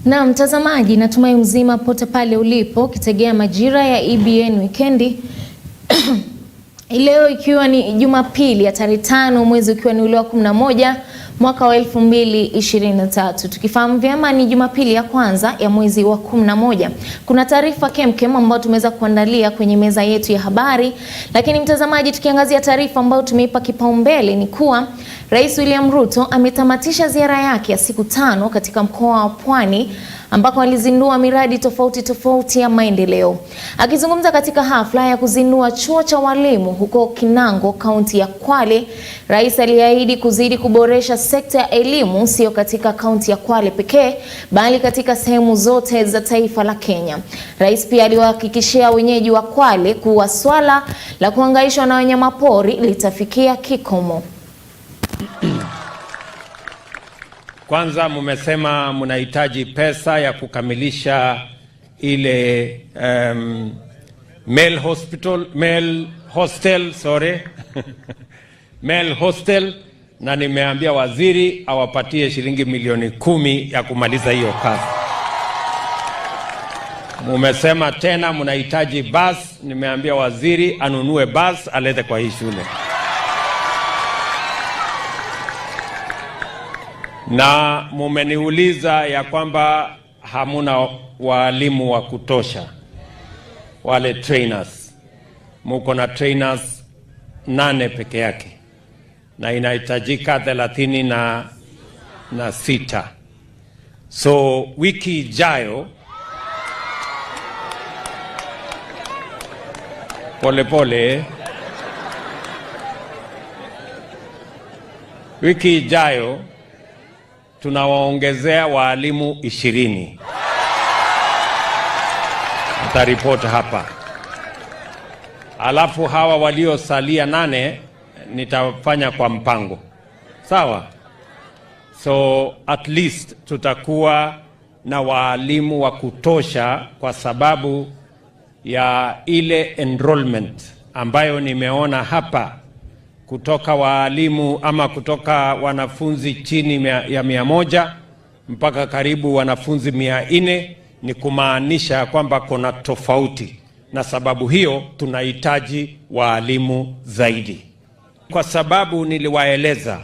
Na mtazamaji, natumai mzima pote pale ulipo kitegea majira ya EBN wikendi. Leo ikiwa ni Jumapili ya tarehe 5 mwezi ukiwa ni ule wa 11 mwaka wa 2023. Tukifahamu vyema ni Jumapili ya kwanza ya mwezi wa 11. Kuna taarifa kemkem ambayo tumeweza kuandalia kwenye meza yetu ya habari. Lakini mtazamaji, tukiangazia taarifa ambayo tumeipa kipaumbele ni kuwa Rais William Ruto ametamatisha ziara yake ya siku 5 katika mkoa wa Pwani ambako alizindua miradi tofauti ya maendeleo. Akizungumza katika hafla ya kuzindua chuo cha walimu huko Kinango, kaunti ya Kwale, Rais aliahidi kuzidi kuboresha sekta ya elimu sio katika kaunti ya Kwale pekee bali katika sehemu zote za taifa la Kenya. Rais pia aliwahakikishia wenyeji wa Kwale kuwa swala la kuhangaishwa na wanyamapori litafikia kikomo. Kwanza mmesema mnahitaji pesa ya kukamilisha ile male hostel na nimeambia waziri awapatie shilingi milioni 10 ya kumaliza hiyo kazi. Mmesema tena mnahitaji bus, nimeambia waziri anunue bus alete kwa hii shule. Na mumeniuliza ya kwamba hamuna walimu wa kutosha, wale trainers. Muko na trainers 8 peke yake na inahitajika 36. So wiki ijayo wiki ijayo tunawaongezea walimu 20. Nitaripoti hapa. Alafu hawa waliosalia 8 nitafanya kwa mpango. Sawa? So at least tutakuwa na walimu wa kutosha kwa sababu ya ile enrollment ambayo nimeona hapa kutoka walimu ama kutoka wanafunzi chini ya 100 mpaka karibu wanafunzi 400, ni kumaanisha kwamba kuna tofauti, na sababu hiyo tunahitaji walimu zaidi. Kwa sababu niliwaeleza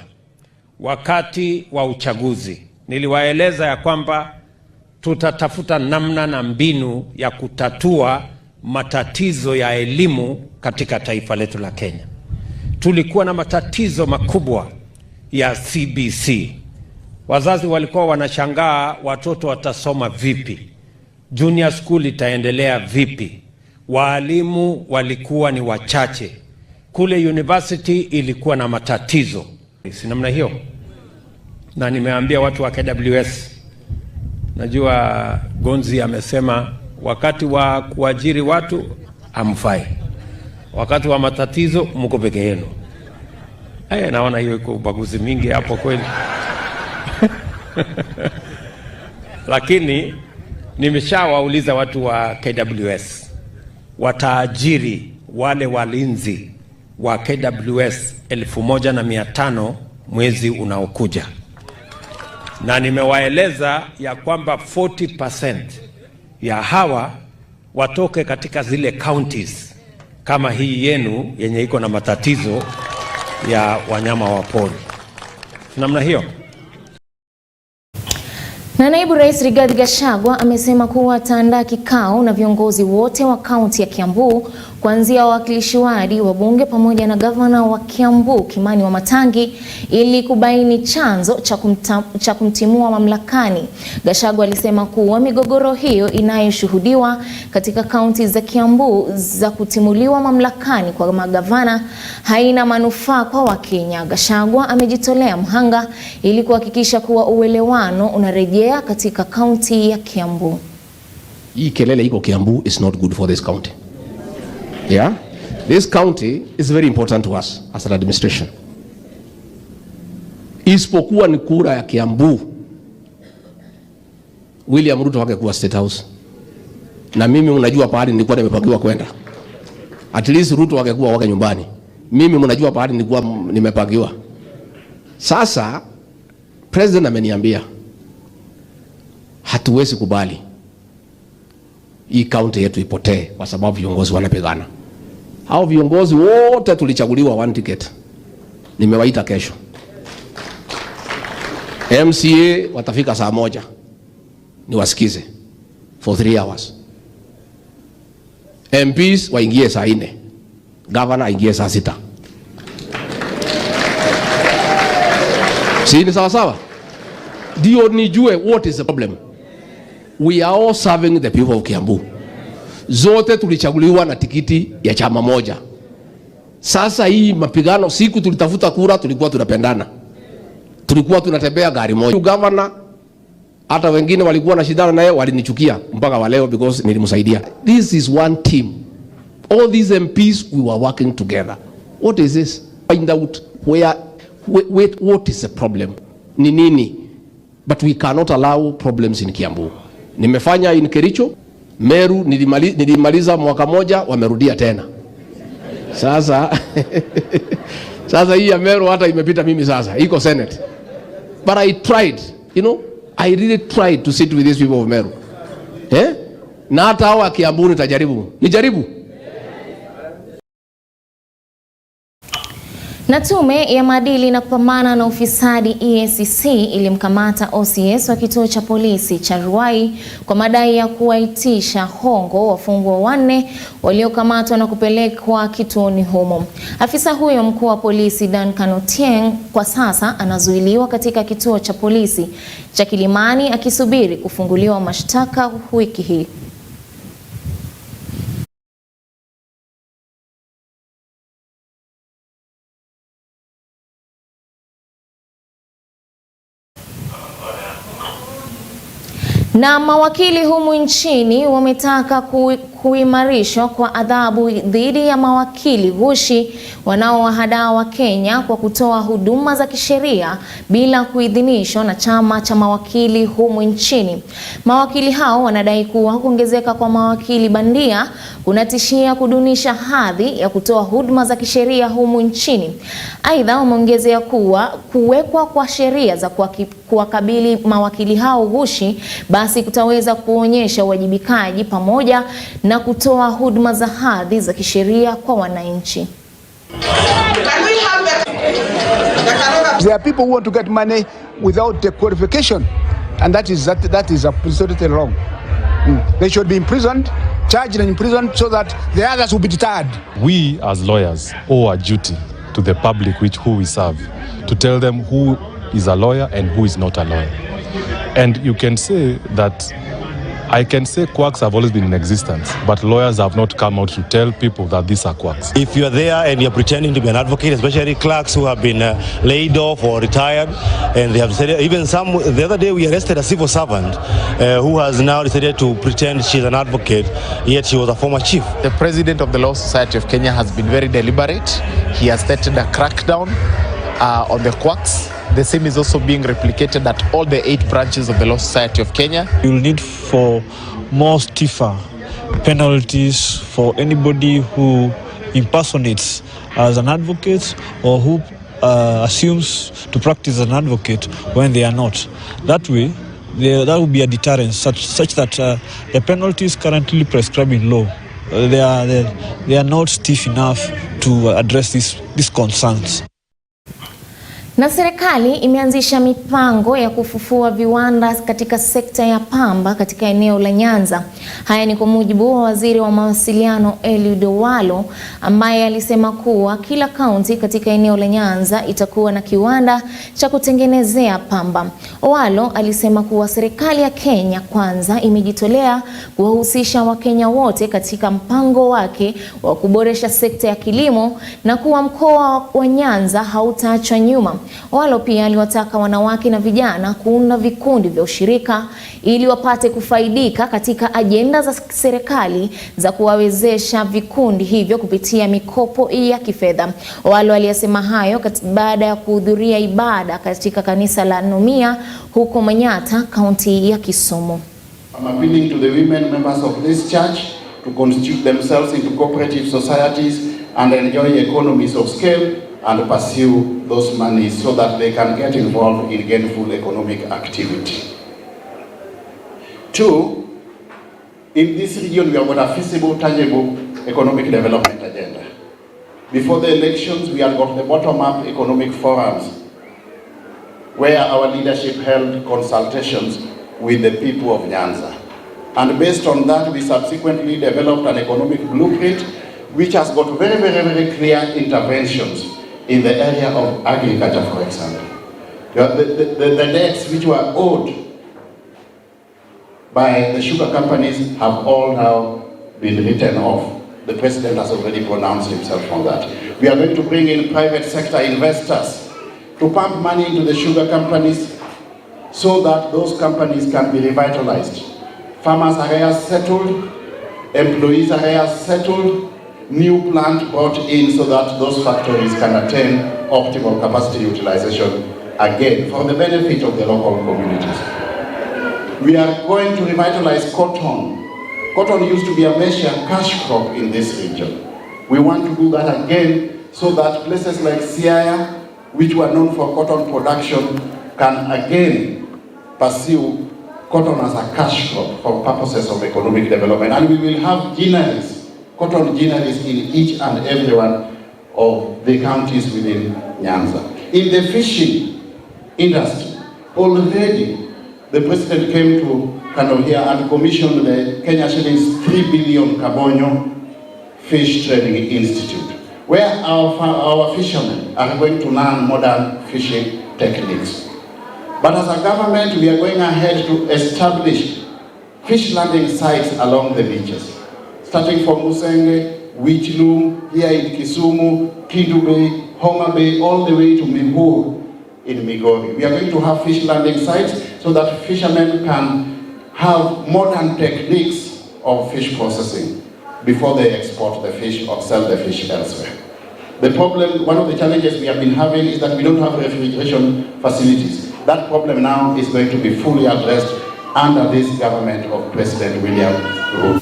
wakati wa uchaguzi, niliwaeleza ya kwamba tutatafuta namna na mbinu ya kutatua matatizo ya elimu katika taifa letu la Kenya. Tulikuwa na matatizo makubwa ya CBC. Wazazi walikuwa wanashangaa watoto watasoma vipi, junior school itaendelea vipi, walimu walikuwa ni wachache, kule university ilikuwa na matatizo. Si namna hiyo. Na nimeambia watu wa KWS, najua Gonzi amesema wakati wa kuajiri watu hamfai, wakati wa matatizo mko peke yenu. Naona hiyo iko ubaguzi mingi hapo kweli. Lakini nimeshawauliza watu wa KWS wataajiri wale walinzi wa KWS 1500 mwezi unaokuja, na nimewaeleza ya kwamba 40% ya hawa watoke katika zile counties kama hii yenu yenye iko na matatizo ya wanyama wa pori. Namna hiyo. Na naibu rais Rigathi Gachagua amesema kuwa ataandaa kikao na viongozi wote wa kaunti ya Kiambu kuanzia wawakilishi wadi, wabunge pamoja na gavana wa Kiambu Kimani Wamatangi ili kubaini chanzo cha kumtimua mamlakani. Gachagua alisema kuwa migogoro hiyo inayoshuhudiwa katika kaunti za Kiambu za kutimuliwa mamlakani kwa magavana haina manufaa kwa Wakenya. Gachagua amejitolea mhanga ili kuhakikisha kuwa uelewano unarejea katika kaunti ya Kiambu. Hii kelele iko Kiambu is not good for this county. Yeah, this county is very important to us as an administration. Isipokuwa ni kura ya Kiambu, William Ruto wangekuwa State House. Na mimi unajua pahali nilikuwa nimepakiwa kwenda. At least Ruto wangekuwa wake nyumbani. Mimi mnajua pahali nilikuwa nimepakiwa. Sasa President ameniambia hatuwezi kubali hii kaunti yetu ipotee kwa sababu viongozi wanapigana. Hao viongozi wote tulichaguliwa one ticket. Nimewaita kesho. MCA watafika Saamoja. Niwasikize for 3 hours. MPs waingie saa 4. Governor aingie saa 6. Si ni sawa sawa? Ndio nijue what is the problem. We are all serving the people of Kiambu. Zote tulichaguliwa na tikiti ya chama moja. Sasa hii mapigano, siku tulitafuta kura tulikuwa tunapendana. Tulikuwa tunatembea gari moja. Governor hata wengine walikuwa na shida naye walinichukia mpaka wa leo because nilimsaidia. This is one team. All these MPs we were working together. What is this? Find out what is the problem? Ni nini? But we cannot allow problems in Kiambu. Nimefanya in Kericho, Meru nilimaliza mwaka moja, wamerudia tena. Sasa hii ya Meru hata imepita mimi sasa. Iko Senate. But I tried, you know, I really tried to sit with these people of Meru. Na hata hawa Kiambu nitajaribu. Nijaribu. Na tume ya maadili na kupambana na ufisadi EACC ilimkamata OCS wa kituo cha polisi cha Ruai kwa madai ya kuwaitisha hongo wafungwa 4 waliokamatwa na kupelekwa kituoni humo. Afisa huyo mkuu wa polisi Duncan Otieng kwa sasa anazuiliwa katika kituo cha polisi cha Kilimani akisubiri kufunguliwa mashtaka wiki hii. Na mawakili humu nchini wametaka kuimarishwa kwa adhabu dhidi ya mawakili ghushi wanaowahadaa Wakenya kwa kutoa huduma za kisheria bila kuidhinishwa na chama cha mawakili humu nchini. Mawakili hao wanadai kuwa kuongezeka kwa mawakili bandia kunatishia kudunisha hadhi ya kutoa huduma za kisheria humu nchini. Aidha, wameongezea kuwa kuwekwa kwa sheria za kuwakabili mawakili hao ghushi basi kutaweza kuonyesha uwajibikaji pamoja na kutoa huduma za hadhi za kisheria kwa wananchi. There are people who want to get money without the qualification, and that is absolutely wrong. They should be imprisoned, charged and imprisoned, so that the others will be deterred. We as lawyers owe a duty to the public who we serve to tell them who is a lawyer and who is not a lawyer. And you can say that I can say quacks have always been in existence, but lawyers have not come out to tell people that these are quacks. If you're there and you're pretending to be an advocate, especially clerks who have been laid off or retired, and they have decided, even some, the other day we arrested a civil servant who has now decided to pretend she's an advocate, yet she was a former chief. The President of the Law Society of Kenya has been very deliberate. He has started a crackdown on the quacks. The same is also being replicated at all the 8 branches of the Law Society of Kenya. You will need for more stiffer penalties for anybody who impersonates as an advocate or who assumes to practice as an advocate when they are not. That way, that will be a deterrent such that the penalties currently prescribed in law, they are not stiff enough to address these concerns. Na serikali imeanzisha mipango ya kufufua viwanda katika sekta ya pamba katika eneo la Nyanza. Haya ni kwa mujibu wa waziri wa mawasiliano Eliud Owalo, ambaye alisema kuwa kila kaunti katika eneo la Nyanza itakuwa na kiwanda cha kutengenezea pamba. Owalo alisema kuwa serikali ya Kenya Kwanza imejitolea kuwahusisha Wakenya wote katika mpango wake wa kuboresha sekta ya kilimo na kuwa mkoa wa Nyanza hautaachwa nyuma. Owalo pia aliwataka wanawake na vijana kuunda vikundi vya ushirika ili wapate kufaidika katika ajenda za serikali za kuwawezesha vikundi hivyo kupitia mikopo ya kifedha. Owalo aliyasema hayo baada ya kuhudhuria ibada katika kanisa la Nomia huko Manyata, kaunti ya Kisumu. I'm appealing to the women members of this church to constitute themselves into cooperative societies and enjoy economies of scale and pursue those monies so that they can get involved in gainful economic activity. Two, in this region we have got a feasible, tangible economic development agenda. Before the elections, we had got the bottom-up economic forums where our leadership held consultations with the people of Nyanza. And based on that, we subsequently developed an economic blueprint which has got very, very, very clear interventions in the area of agriculture, for example. The debts which were owed by the sugar companies have all now been written off. The president has already pronounced himself on that. We are going to bring in private sector investors to pump money into the sugar companies so that those companies can be revitalized. Farmers' arrears settled, employees' arrears settled, new plant brought in so that those factories can attain optimal capacity utilization again for the benefit of the local communities. We are going to revitalize cotton. Cotton used to be a major cash crop in this region. We want to do that again so that places like Siaya, which were known for cotton production, can again pursue cotton as a cash crop for purposes of economic development. And we will have gineries, cotton gineries in each and every one of the counties within Nyanza. In the fishing industry, already the president came to Kano here and commissioned the Kenya shillings 3 billion Kabonyo Fish Training Institute, where our fishermen are going to learn modern fishing techniques. But as a government, we are going ahead to establish fish landing sites along the beaches, starting from Musenge, Wichilum, here in Kisumu, Kindu Bay, Homa Bay, all the way to Mihur in Migori. We are going to have fish landing sites so that fishermen can have modern techniques of fish processing before they export the fish or sell the fish elsewhere. The problem, one of the challenges we have been having is that we don't have refrigeration facilities. That problem now is going to be fully addressed under this government of President William Ruto.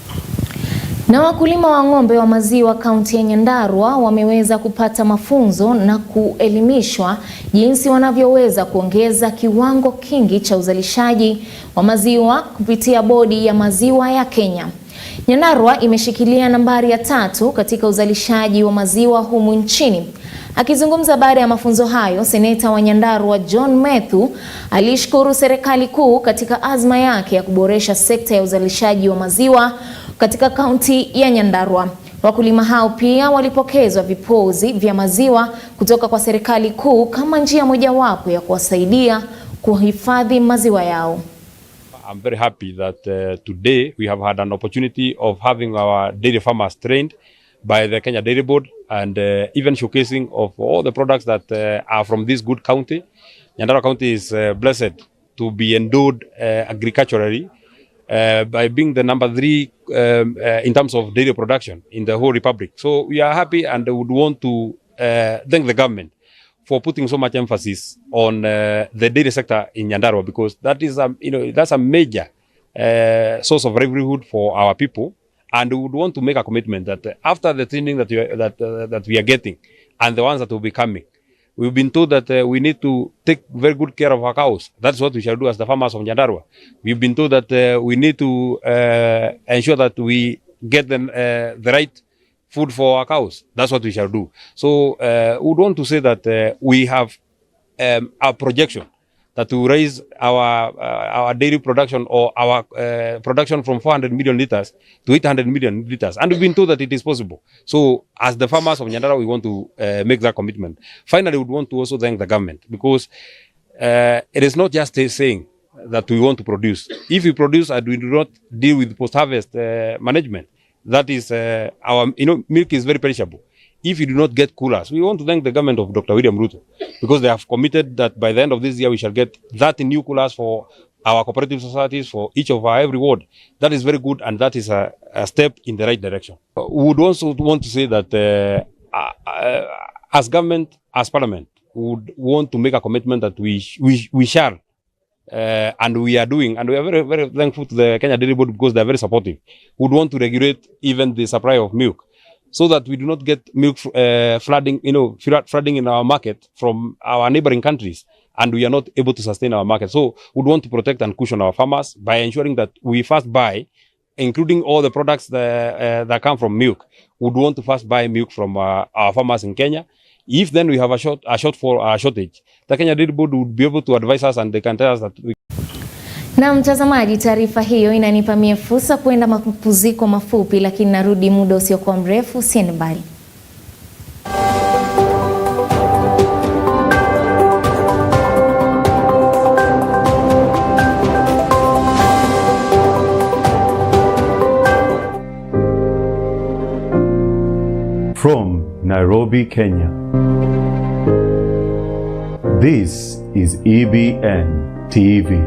Na wakulima wa ng'ombe wa maziwa kaunti ya Nyandarua wameweza kupata mafunzo na kuelimishwa jinsi wanavyoweza kuongeza kiwango kingi cha uzalishaji wa maziwa kupitia bodi ya maziwa ya Kenya. Nyandarua imeshikilia nambari ya 3 katika uzalishaji wa maziwa humu nchini. Akizungumza baada ya mafunzo hayo, seneta wa Nyandarua John Methu alishukuru serikali kuu katika azma yake ya kuboresha sekta ya uzalishaji wa maziwa katika kaunti ya Nyandarua. Wakulima hao pia walipokezwa vipozi vya maziwa kutoka kwa serikali kuu kama njia mojawapo ya kuwasaidia kuhifadhi maziwa yao. I'm very happy that today we have had an opportunity of having our dairy farmers trained by the Kenya Dairy Board and even showcasing of all the products that are from this good county. Nyandarua County is blessed to be endowed agriculturally by being the number 3 in terms of dairy production in the whole republic. So we are happy and would want to thank the government for putting so much emphasis on the dairy sector in Nyandarua, because that is that's a major source of livelihood for our people, and we would want to make a commitment that after the training that we are getting and the ones that will be coming, we've been told that we need to take very good care of our cows. That's what we shall do as the farmers of Nyandarua. We've been told that we need to ensure that we get the right food for our cows. That's what we shall do. So we would want to say that we have a projection that will raise our dairy production or our production from 400 million liters to 800 million liters. And we've been told that it is possible. So as the farmers of Nyandarua, we want to make that commitment. Finally, we would want to also thank the government, because it is not just saying that we want to produce. If we produce and we do not deal with post-harvest management, that is our, milk is very perishable. If you do not get coolers, we want to thank the government of Dr. William Ruto, because they have committed that by the end of this year we shall get 30 new coolers for our cooperative societies for each of our every ward. That is very good, and that is a step in the right direction. We would also want to say that as government, as parliament, we would want to make a commitment that we shall and we are doing, and we are very, very thankful to the Kenya Dairy Board because they are very supportive. We would want to regulate even the supply of milk, so that we do not get milk flooding in our market from our neighboring countries, and we are not able to sustain our market. So we want to protect and cushion our farmers by ensuring that we first buy, including all the products that come from milk. We would want to first buy milk from our farmers in Kenya. If then we have a shortage, the Kenya Dairy Board would be able to advise us, and they can tell us that we... Na mtazamaji, taarifa hiyo inanipa mie fursa kuenda mapumziko mafupi, lakini narudi muda usiokuwa mrefu, usiende mbali. From Nairobi, Kenya, this is EBN TV.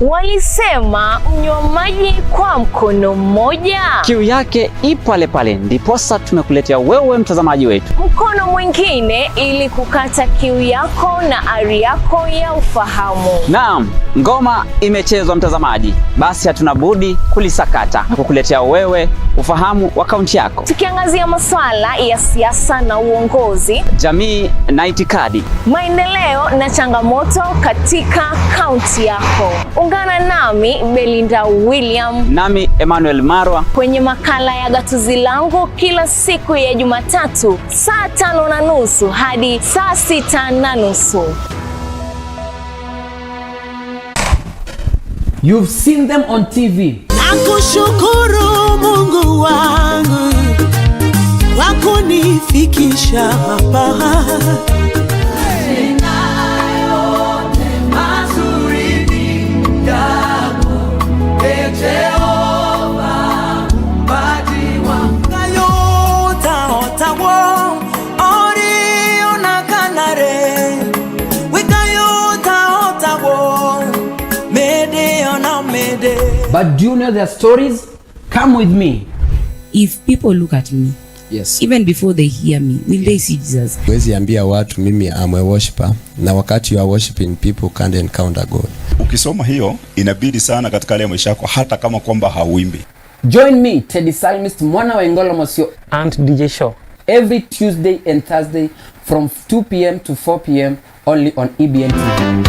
Walisema mnywa maji kwa mkono mmoja, kiu yake ipo pale pale, ndiposa tumekuletea wewe mtazamaji wetu mkono mwingine ili kukata kiu yako na ari yako ya ufahamu. Naam, ngoma imechezwa mtazamaji, basi hatuna budi kulisakata na kukuletea wewe ufahamu wa kaunti yako, tukiangazia masuala ya siasa na uongozi, jamii na itikadi, maendeleo na changamoto katika kaunti yako. Ungana nami Belinda William, nami Emmanuel Marwa kwenye makala ya Gatuzi Langu kila siku ya Jumatatu saa 5:30 hadi saa 6:30. You've seen them on TV. Nakushukuru Mungu wangu kwa kunifikisha hapa. But do you know their stories? Come with me. If people look at me, yes, even before they hear me, will they see Jesus? Wezi ambia watu mimi am a worshiper, na wakati you are worshiping people can't encounter God. Ukisoma hiyo inabidi sana katika ile maisha yako hata kama kwamba hauimbi. Join me, Teddy Salmist, Mwana wa Ngolo Mosio and DJ Show every Tuesday and Thursday from 2 p.m. to 4 p.m. only on EBN TV.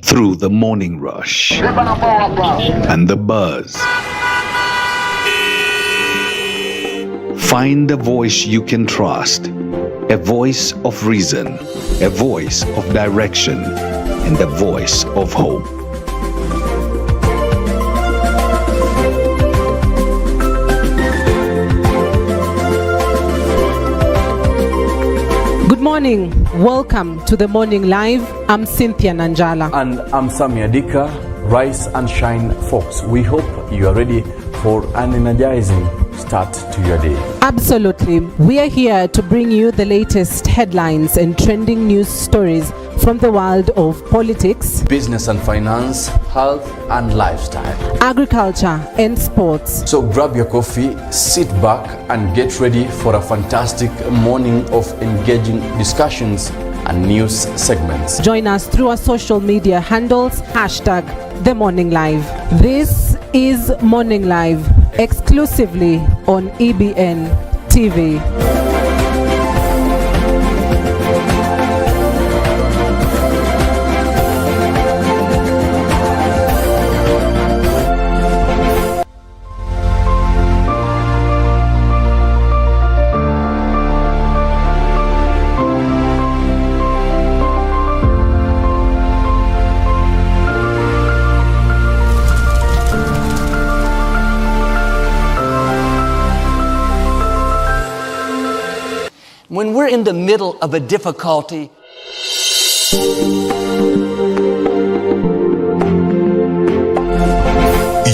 Through the morning rush and the buzz, find the voice you can trust, a voice of reason, a voice of direction, and a voice of hope. Good morning. Welcome to the Morning Live. I'm Cynthia Nanjala. And I'm Sammy Adika, Rise and Shine Fox. We hope you are ready for an energizing start to your day. Absolutely. We are here to bring you the latest headlines and trending news stories from the world of politics, business and finance, health and lifestyle, agriculture and sports. So grab your coffee, sit back and get ready for a fantastic morning of engaging discussions and news segments. Join us through our social media handles, #The Morning Live. This is Morning Live, exclusively on EBN TV. When we're in the middle of a difficulty,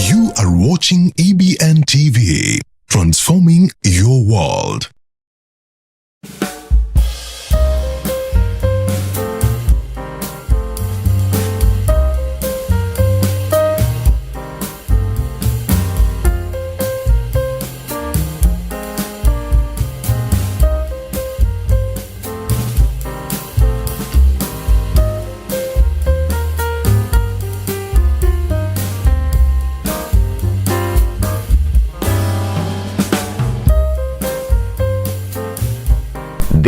you are watching EBN TV, transforming your world.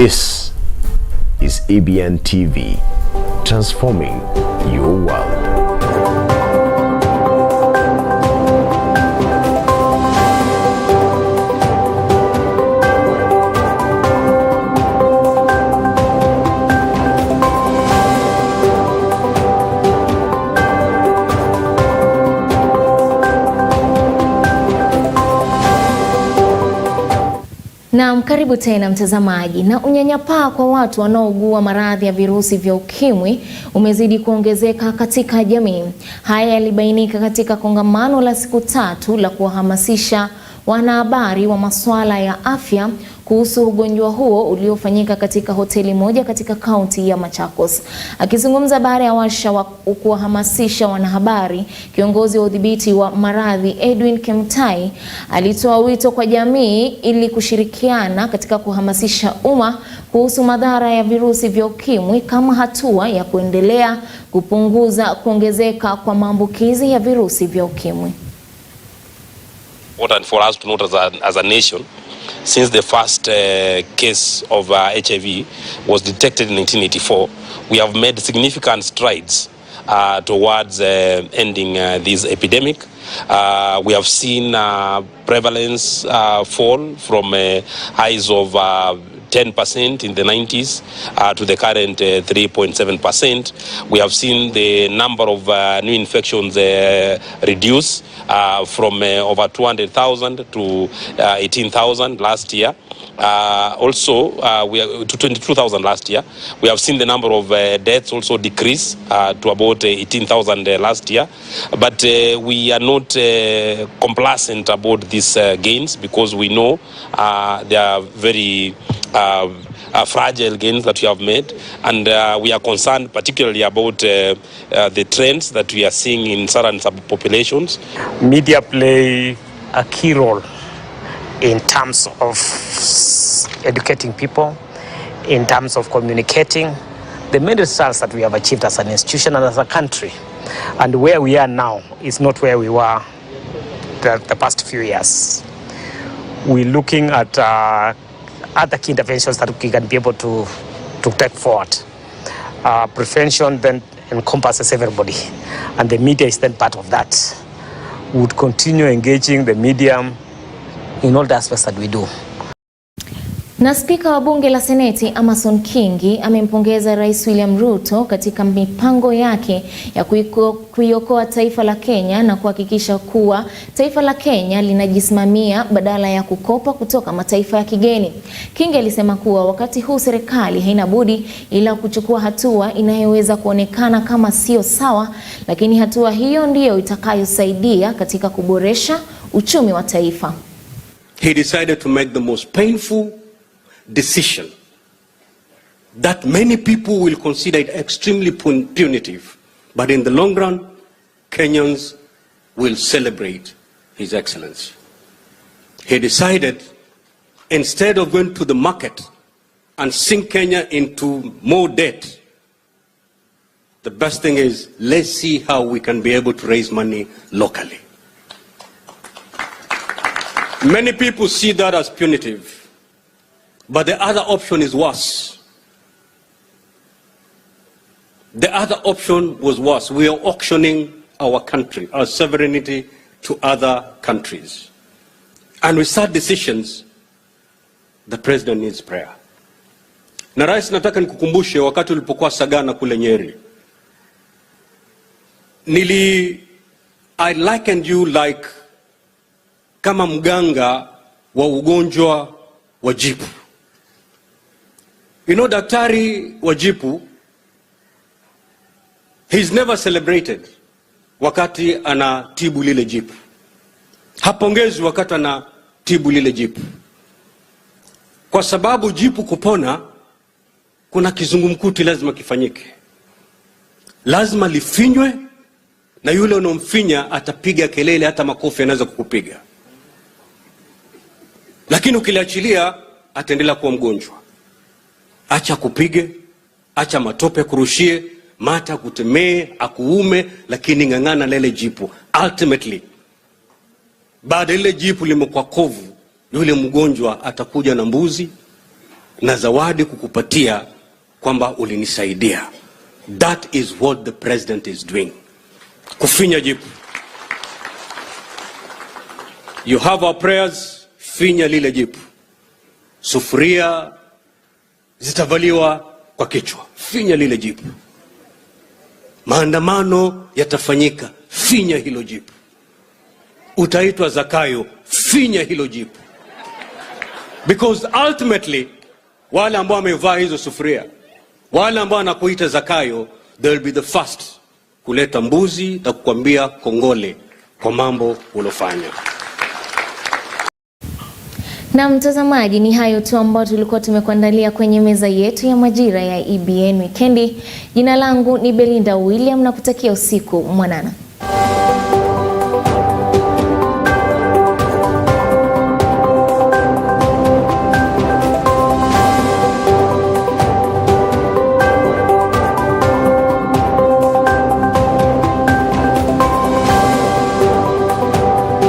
This is EBN TV, transforming your world. Na karibu tena mtazamaji. Na unyanyapaa kwa watu wanaougua maradhi ya virusi vya ukimwi umezidi kuongezeka katika jamii. Haya yalibainika katika kongamano la siku 3 la kuwahamasisha wanahabari wa masuala ya afya kuhusu ugonjwa huo uliofanyika katika hoteli moja katika kaunti ya Machakos. Akizungumza baada ya warsha wa kuwahamasisha wanahabari, kiongozi wa udhibiti wa maradhi Edwin Kemtai alitoa wito kwa jamii ili kushirikiana katika kuhamasisha umma kuhusu madhara ya virusi vya ukimwi kama hatua ya kuendelea kupunguza kuongezeka kwa maambukizi ya virusi vya ukimwi. Important for us to note as a nation, since the first case of HIV was detected in 1984, we have made significant strides towards ending this epidemic. We have seen prevalence fall from highs of 10% in the 90s to the current 3.7%. We have seen the number of new infections reduce from over 200,000 to 18,000 last year. Also, we are to 22,000 last year. We have seen the number of deaths also decrease to about 18,000 last year. But we are not complacent about these gains, because we know they are very fragile gains that we have made, and we are concerned particularly about the trends that we are seeing in certain subpopulations. Media play a key role in terms of educating people, in terms of communicating the many results that we have achieved as an institution and as a country. And where we are now is not where we were the past few years. We're looking at other key interventions that we can be able to take forward. Prevention then encompasses everybody, and the media is then part of that. We would continue engaging the media in all the aspects that we do. Na Spika wa Bunge la Seneti Amason Kingi amempongeza Rais William Ruto katika mipango yake ya kuiokoa taifa la Kenya na kuhakikisha kuwa taifa la Kenya linajisimamia badala ya kukopa kutoka mataifa ya kigeni. Kingi alisema kuwa wakati huu serikali haina budi ila kuchukua hatua inayoweza kuonekana kama sio sawa, lakini hatua hiyo ndiyo itakayosaidia katika kuboresha uchumi wa taifa. He decided to make the most painful decision that many people will consider it extremely punitive, but in the long run, Kenyans will celebrate His Excellency. He decided, instead of going to the market and sink Kenya into more debt, the best thing is, let's see how we can be able to raise money locally. Many people see that as punitive. But the other option is worse. The other option was worse. We are auctioning our country, our sovereignty, to other countries. And with such decisions, the president needs prayer. Na rais, nataka nikukumbushe wakati ulipokuwa Sagana kule Nyeri. I likened you like kama mganga wa ugonjwa wa jipu. You know, daktari wa jipu, he's never celebrated wakati anatibu lile jipu. Hapongezwi wakati anatibu lile jipu. Kwa sababu jipu kupona, kuna kizungumkuti lazima kifanyike. Lazima lifinywe, na yule unomfinya atapiga kelele, hata makofi anaweza kukupiga. Lakini ukiliachilia, ataendelea kuwa mgonjwa. Acha kupige, acha matope kurushie, mata kutemee, akuume, lakini ngangana lele jipu. Ultimately, baada ile jipu limekuwa kovu, yule mgonjwa atakuja na mbuzi, na zawadi kukupatia kwamba ulinisaidia. That is what the president is doing. Kufinya jipu. You have our prayers, finya lile jipu. Sufuria zitavaliwa kwa kichwa, finya lile jipu. Maandamano yatafanyika, finya hilo jipu. Utaitwa Zakayo, finya hilo jipu. Because ultimately, wale ambao wamevaa hizo sufuria, wale ambao wanakuita Zakayo, they will be the first kuleta mbuzi na kukwambia kongole kwa mambo ulofanya. Na mtazamaji, ni hayo tu ambayo tulikuwa tumekuandalia kwenye meza yetu ya majira ya EBN Weekendi. Jina langu ni Belinda William na kutakia usiku mwanana.